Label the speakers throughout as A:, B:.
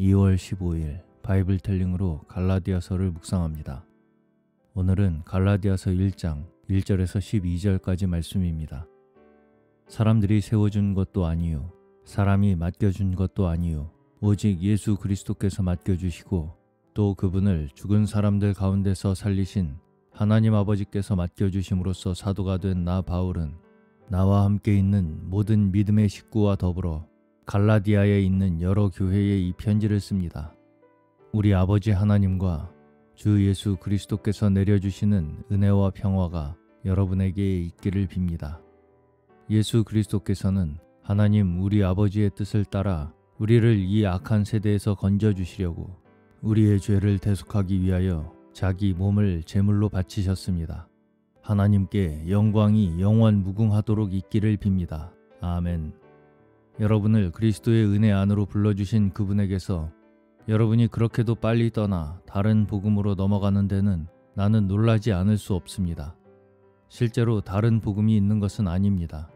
A: 2월 15일 바이블텔링으로 갈라디아서를 묵상합니다. 오늘은 갈라디아서 1장 1절에서 12절까지 말씀입니다. 사람들이 세워준 것도 아니요 사람이 맡겨준 것도 아니요 오직 예수 그리스도께서 맡겨주시고 또 그분을 죽은 사람들 가운데서 살리신 하나님 아버지께서 맡겨주심으로써 사도가 된 나 바울은 나와 함께 있는 모든 믿음의 식구와 더불어 갈라디아에 있는 여러 교회에 이 편지를 씁니다. 우리 아버지 하나님과 주 예수 그리스도께서 내려주시는 은혜와 평화가 여러분에게 있기를 빕니다. 예수 그리스도께서는 하나님 우리 아버지의 뜻을 따라 우리를 이 악한 세대에서 건져주시려고 우리의 죄를 대속하기 위하여 자기 몸을 제물로 바치셨습니다. 하나님께 영광이 영원 무궁하도록 있기를 빕니다. 아멘. 여러분을 그리스도의 은혜 안으로 불러주신 그분에게서 여러분이 그렇게도 빨리 떠나 다른 복음으로 넘어가는 데는 나는 놀라지 않을 수 없습니다. 실제로 다른 복음이 있는 것은 아닙니다.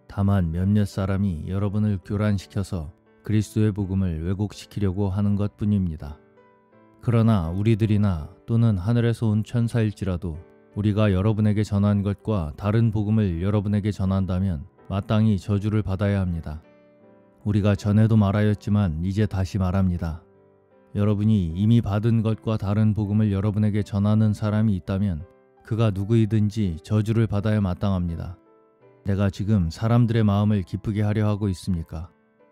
A: 다만 몇몇 사람이 여러분을 교란시켜서 그리스도의 복음을 왜곡시키려고 하는 것뿐입니다. 그러나 우리들이나 또는 하늘에서 온 천사일지라도 우리가 여러분에게 전한 것과 다른 복음을 여러분에게 전한다면 마땅히 저주를 받아야 합니다. 우리가 전에도 말하였지만 이제 다시 말합니다. 여러분이 이미 받은 것과 다른 복음을 여러분에게 전하는 사람이 있다면 그가 누구이든지 저주를 받아야 마땅합니다. 내가 지금 사람들의 마음을 기쁘게 하려 하고 있습니까?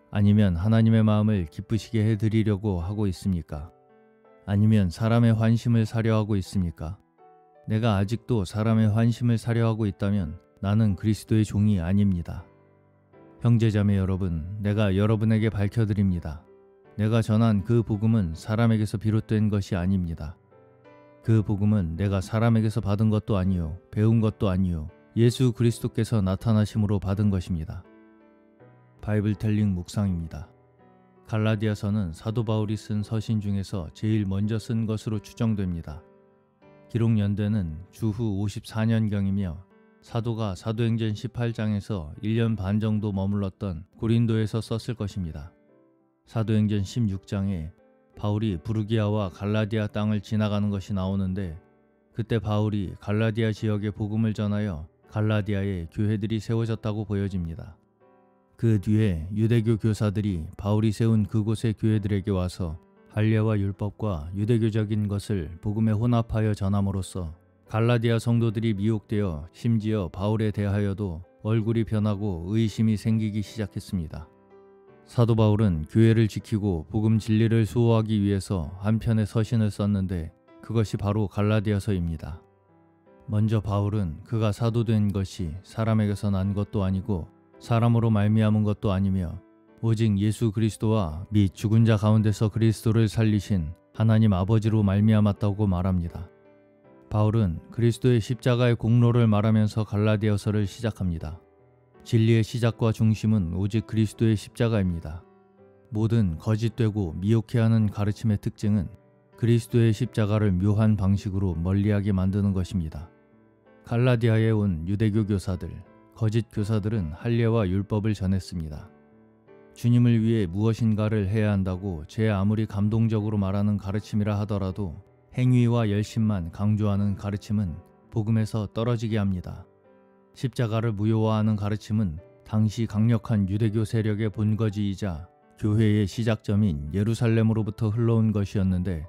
A: 아니면 하나님의 마음을 기쁘시게 해드리려고 하고 있습니까? 아니면 사람의 환심을 사려 하고 있습니까? 내가 아직도 사람의 환심을 사려 하고 있다면 나는 그리스도의 종이 아닙니다. 형제자매 여러분, 내가 여러분에게 밝혀드립니다. 내가 전한 그 복음은 사람에게서 비롯된 것이 아닙니다. 그 복음은 내가 사람에게서 받은 것도 아니요 배운 것도 아니요 예수 그리스도께서 나타나심으로 받은 것입니다. 바이블텔링 묵상입니다. 갈라디아서는 사도 바울이 쓴 서신 중에서 제일 먼저 쓴 것으로 추정됩니다. 기록 연대는 주후 54년경이며 사도가 사도행전 18장에서 1년 반 정도 머물렀던 고린도에서 썼을 것입니다. 사도행전 16장에 바울이 부르기아와 갈라디아 땅을 지나가는 것이 나오는데 그때 바울이 갈라디아 지역에 복음을 전하여 갈라디아에 교회들이 세워졌다고 보여집니다. 그 뒤에 유대교 교사들이 바울이 세운 그곳의 교회들에게 와서 할례와 율법과 유대교적인 것을 복음에 혼합하여 전함으로써 갈라디아 성도들이 미혹되어 심지어 바울에 대하여도 얼굴이 변하고 의심이 생기기 시작했습니다. 사도 바울은 교회를 지키고 복음 진리를 수호하기 위해서 한 편의 서신을 썼는데 그것이 바로 갈라디아서입니다. 먼저 바울은 그가 사도된 것이 사람에게서 난 것도 아니고 사람으로 말미암은 것도 아니며 오직 예수 그리스도와 및 죽은 자 가운데서 그리스도를 살리신 하나님 아버지로 말미암았다고 말합니다. 바울은 그리스도의 십자가의 공로를 말하면서 갈라디아서를 시작합니다. 진리의 시작과 중심은 오직 그리스도의 십자가입니다. 모든 거짓되고 미혹해하는 가르침의 특징은 그리스도의 십자가를 묘한 방식으로 멀리하게 만드는 것입니다. 갈라디아에 온 유대교 교사들, 거짓 교사들은 할례와 율법을 전했습니다. 주님을 위해 무엇인가를 해야 한다고 제 아무리 감동적으로 말하는 가르침이라 하더라도 행위와 열심만 강조하는 가르침은 복음에서 떨어지게 합니다. 십자가를 무효화하는 가르침은 당시 강력한 유대교 세력의 본거지이자 교회의 시작점인 예루살렘으로부터 흘러온 것이었는데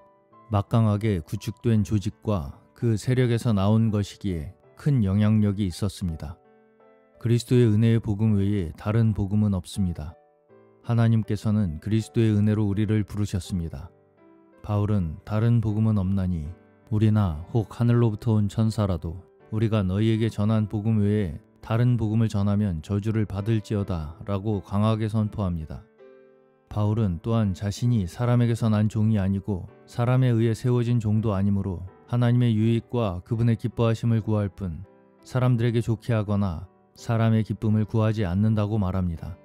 A: 막강하게 구축된 조직과 그 세력에서 나온 것이기에 큰 영향력이 있었습니다. 그리스도의 은혜의 복음 외에 다른 복음은 없습니다. 하나님께서는 그리스도의 은혜로 우리를 부르셨습니다. 바울은 다른 복음은 없나니 우리나 혹 하늘로부터 온 천사라도 우리가 너희에게 전한 복음 외에 다른 복음을 전하면 저주를 받을지어다 라고 강하게 선포합니다. 바울은 또한 자신이 사람에게서 난 종이 아니고 사람에 의해 세워진 종도 아니므로 하나님의 유익과 그분의 기뻐하심을 구할 뿐 사람들에게 좋게 하거나 사람의 기쁨을 구하지 않는다고 말합니다.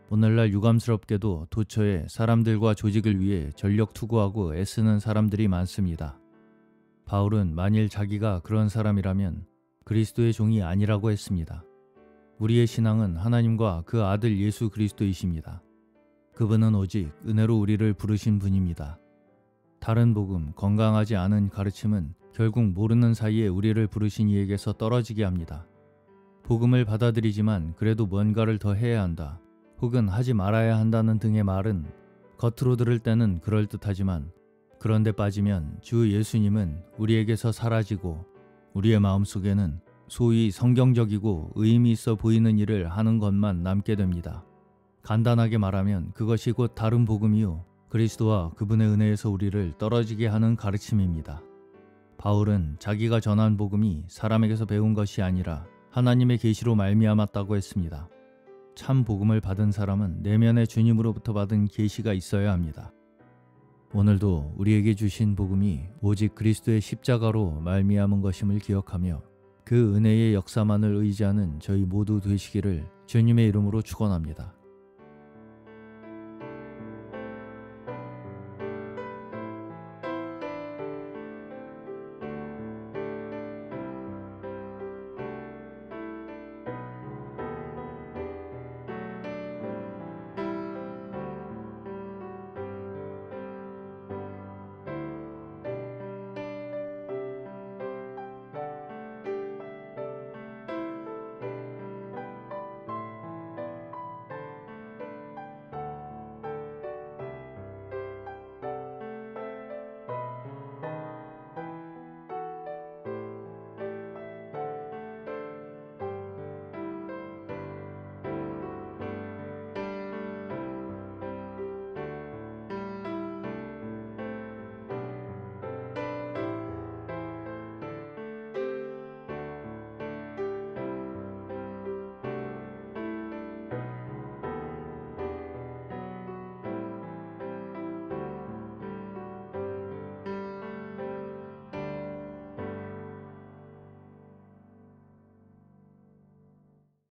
A: 오늘날 유감스럽게도 도처에 사람들과 조직을 위해 전력 투구하고 애쓰는 사람들이 많습니다. 바울은 만일 자기가 그런 사람이라면 그리스도의 종이 아니라고 했습니다. 우리의 신앙은 하나님과 그 아들 예수 그리스도이십니다. 그분은 오직 은혜로 우리를 부르신 분입니다. 다른 복음, 건강하지 않은 가르침은 결국 모르는 사이에 우리를 부르신 이에게서 떨어지게 합니다. 복음을 받아들이지만 그래도 뭔가를 더 해야 한다, 혹은 하지 말아야 한다는 등의 말은 겉으로 들을 때는 그럴듯하지만 그런데 빠지면 주 예수님은 우리에게서 사라지고 우리의 마음속에는 소위 성경적이고 의미 있어 보이는 일을 하는 것만 남게 됩니다. 간단하게 말하면 그것이 곧 다른 복음이요, 그리스도와 그분의 은혜에서 우리를 떨어지게 하는 가르침입니다. 바울은 자기가 전한 복음이 사람에게서 배운 것이 아니라 하나님의 계시로 말미암았다고 했습니다. 참 복음을 받은 사람은 내면의 주님으로부터 받은 계시가 있어야 합니다. 오늘도 우리에게 주신 복음이 오직 그리스도의 십자가로 말미암은 것임을 기억하며 그 은혜의 역사만을 의지하는 저희 모두 되시기를 주님의 이름으로 축원합니다.